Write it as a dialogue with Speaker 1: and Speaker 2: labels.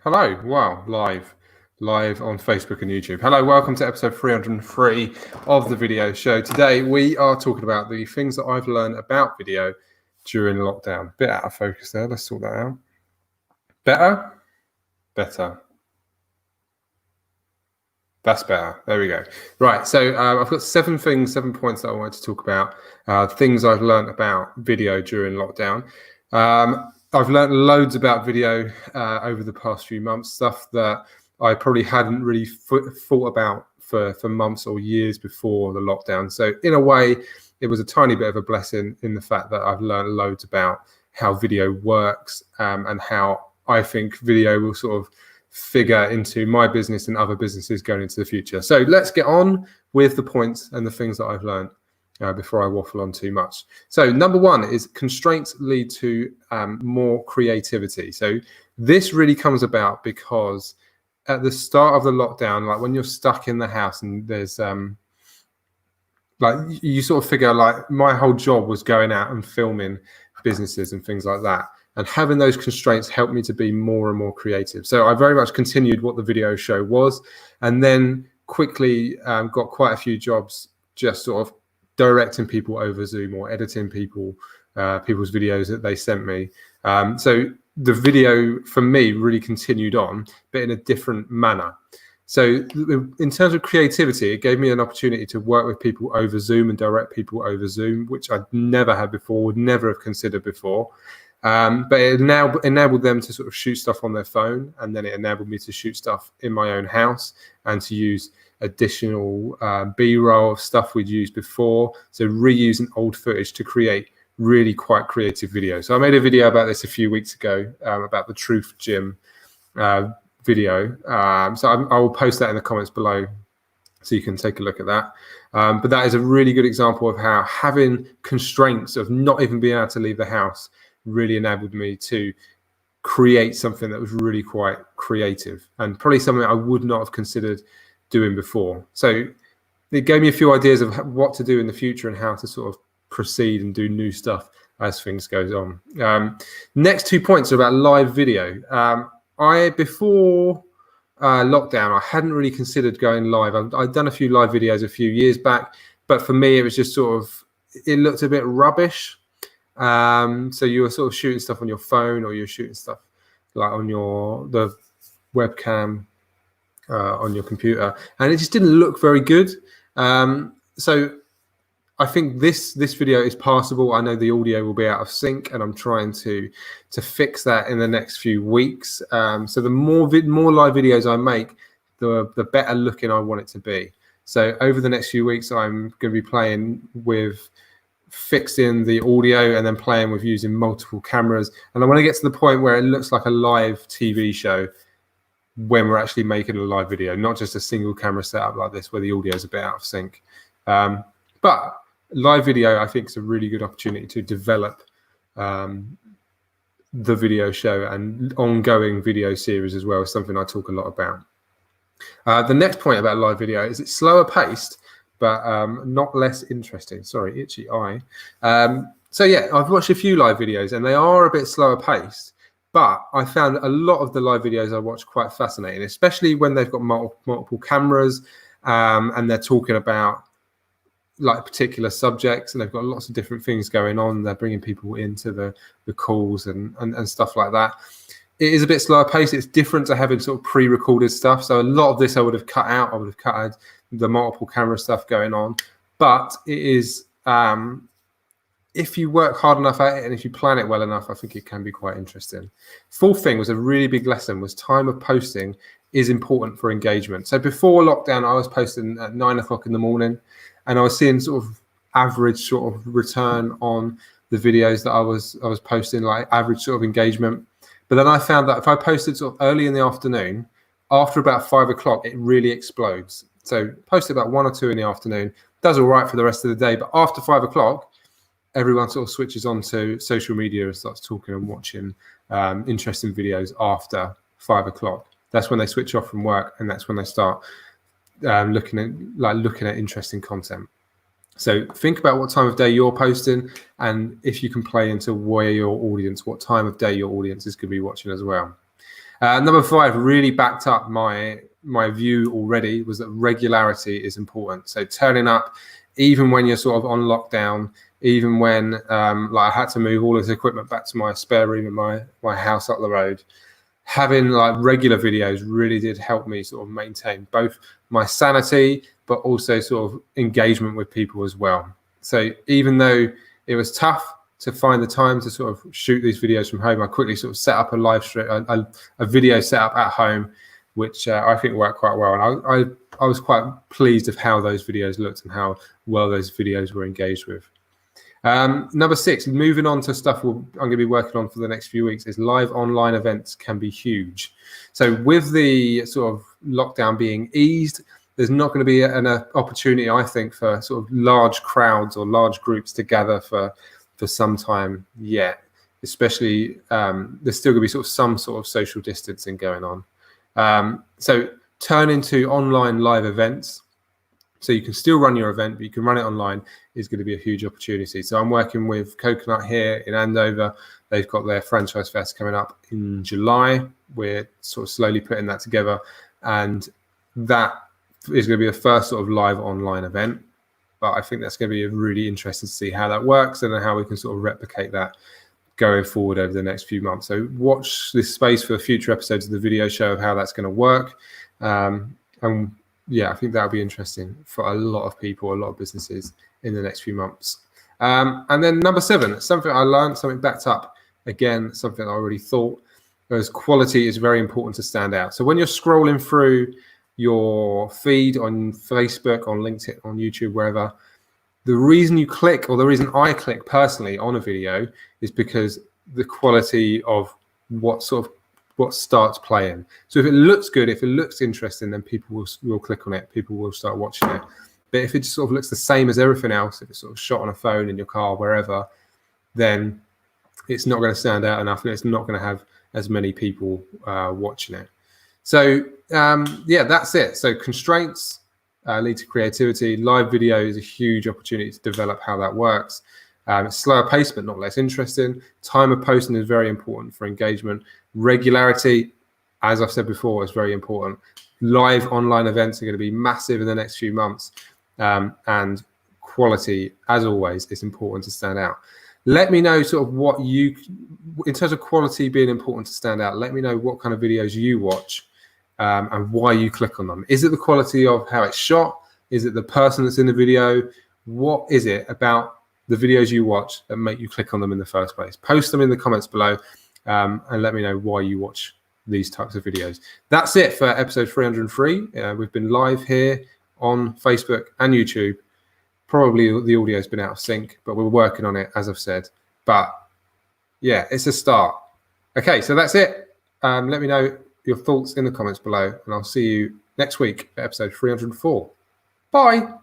Speaker 1: Hello, wow, live on Facebook and YouTube. Hello, welcome to episode 303 of the video show. Today we are talking about the things that I've learned about video during lockdown. Bit out of focus there, let's sort that out. Better? Better. That's better. There we go. Right, so I've got 7 points that I wanted to talk about, things I've learned about video during lockdown. I've learned loads about video over the past few months, stuff that I probably hadn't really thought about for months or years before the lockdown. So in a way, it was a tiny bit of a blessing in the fact that I've learned loads about how video works and how I think video will sort of figure into my business and other businesses going into the future. So let's get on with the points and the things that I've learned before I waffle on too much. So number 1 is constraints lead to more creativity. So this really comes about because at the start of the lockdown, like when you're stuck in the house and there's like you sort of figure like my whole job was going out and filming businesses and things like that. And having those constraints helped me to be more and more creative. So I very much continued what the video show was, and then quickly got quite a few jobs just sort of directing people over Zoom or editing people's videos that they sent me. So the video for me really continued on, but in a different manner. So in terms of creativity, it gave me an opportunity to work with people over Zoom and direct people over Zoom, which I'd never had before, would never have considered before. But it now enabled them to sort of shoot stuff on their phone, and then it enabled me to shoot stuff in my own house and to use additional B-roll of stuff we'd used before. So reusing old footage to create really quite creative videos. So I made a video about this a few weeks ago about the Truth Gym video. So I will post that in the comments below so you can take a look at that. But that is a really good example of how having constraints of not even being able to leave the house really enabled me to create something that was really quite creative and probably something I would not have considered doing before. So it gave me a few ideas of what to do in the future and how to sort of proceed and do new stuff as things goes on. Next 2 points are about live video. Before lockdown, I hadn't really considered going live. I'd done a few live videos a few years back, but for me, it was just sort of, it looked a bit rubbish. So you were sort of shooting stuff on your phone, or you're shooting stuff like on the webcam on your computer, and it just didn't look very good. So I think this video is passable. I know the audio will be out of sync, and I'm trying to fix that in the next few weeks. So the more live videos I make, the better looking I want it to be. So over the next few weeks, I'm going to be playing with fixing the audio and then playing with using multiple cameras. And I want to get to the point where it looks like a live TV show when we're actually making a live video, not just a single camera setup like this where the audio is a bit out of sync. But live video, I think, is a really good opportunity to develop the video show, and ongoing video series as well is something I talk a lot about. The next point about live video is it's slower paced, but not less interesting. Sorry, itchy eye. So yeah, I've watched a few live videos and they are a bit slower paced, but I found a lot of the live videos I watched quite fascinating, especially when they've got multiple cameras and they're talking about like particular subjects, and they've got lots of different things going on. They're bringing people into the calls and stuff like that. It is a bit slower paced. It's different to having sort of pre-recorded stuff. So a lot of this I would have cut out. I would have cut out the multiple camera stuff going on. But it is, if you work hard enough at it and if you plan it well enough, I think it can be quite interesting. Fourth thing was a really big lesson, was time of posting is important for engagement. So before lockdown, I was posting at 9 o'clock in the morning, and I was seeing sort of average sort of return on the videos that I was posting, like average sort of engagement. But then I found that if I posted sort of early in the afternoon, after about 5 o'clock, it really explodes. So post about 1 or 2 in the afternoon, does all right for the rest of the day. But after 5 o'clock, everyone sort of switches on to social media and starts talking and watching interesting videos after 5 o'clock. That's when they switch off from work, and that's when they start looking at interesting content. So think about what time of day you're posting, and if you can play into what time of day your audience is going to be watching as well. Number 5 really backed up my view already, was that regularity is important. So turning up, even when you're sort of on lockdown, even when like I had to move all this equipment back to my spare room in my house up the road, having like regular videos really did help me sort of maintain both my sanity, but also sort of engagement with people as well. So even though it was tough to find the time to sort of shoot these videos from home, I quickly sort of set up a live stream, a video setup at home, which I think worked quite well. And I was quite pleased of how those videos looked and how well those videos were engaged with. Number 6, moving on to stuff I'm going to be working on for the next few weeks, is live online events can be huge. So with the sort of lockdown being eased, there's not going to be an opportunity, I think, for sort of large crowds or large groups to gather for some time yet. Especially, there's still going to be sort of some sort of social distancing going on. So turn into online live events. So you can still run your event, but you can run it online, is going to be a huge opportunity. So I'm working with Coconut here in Andover. They've got their Franchise Fest coming up in July. We're sort of slowly putting that together. And that is going to be the first sort of live online event. But I think that's going to be really interesting to see how that works and how we can sort of replicate that going forward over the next few months. So watch this space for future episodes of the video show of how that's going to work. And yeah, I think that'll be interesting for a lot of people, a lot of businesses in the next few months. And then number 7, something I learned, something backed up. Again, something I already thought, was quality is very important to stand out. So when you're scrolling through your feed on Facebook, on LinkedIn, on YouTube, wherever, the reason you click, or the reason I click personally on a video, is because the quality of what starts playing. So if it looks good, if it looks interesting, then people will click on it. People will start watching it. But if it just sort of looks the same as everything else, if it's sort of shot on a phone, in your car, wherever, then it's not going to stand out enough, and it's not going to have as many people watching it. So yeah, that's it. So constraints lead to creativity. Live video is a huge opportunity to develop how that works. Slower pace, but not less interesting. Time of posting is very important for engagement. Regularity, as I've said before, is very important. Live online events are going to be massive in the next few months. And quality, as always, is important to stand out. Let me know sort of what you, in terms of quality being important to stand out, let me know what kind of videos you watch and why you click on them. Is it the quality of how it's shot? Is it the person that's in the video? What is it about the videos you watch that make you click on them in the first place? Post them in the comments below and let me know why you watch these types of videos. That's it for episode 303. We've been live here on Facebook and YouTube. Probably the audio's been out of sync, but we're working on it, as I've said. But yeah, it's a start. Okay, so that's it. Let me know your thoughts in the comments below, and I'll see you next week for episode 304. Bye.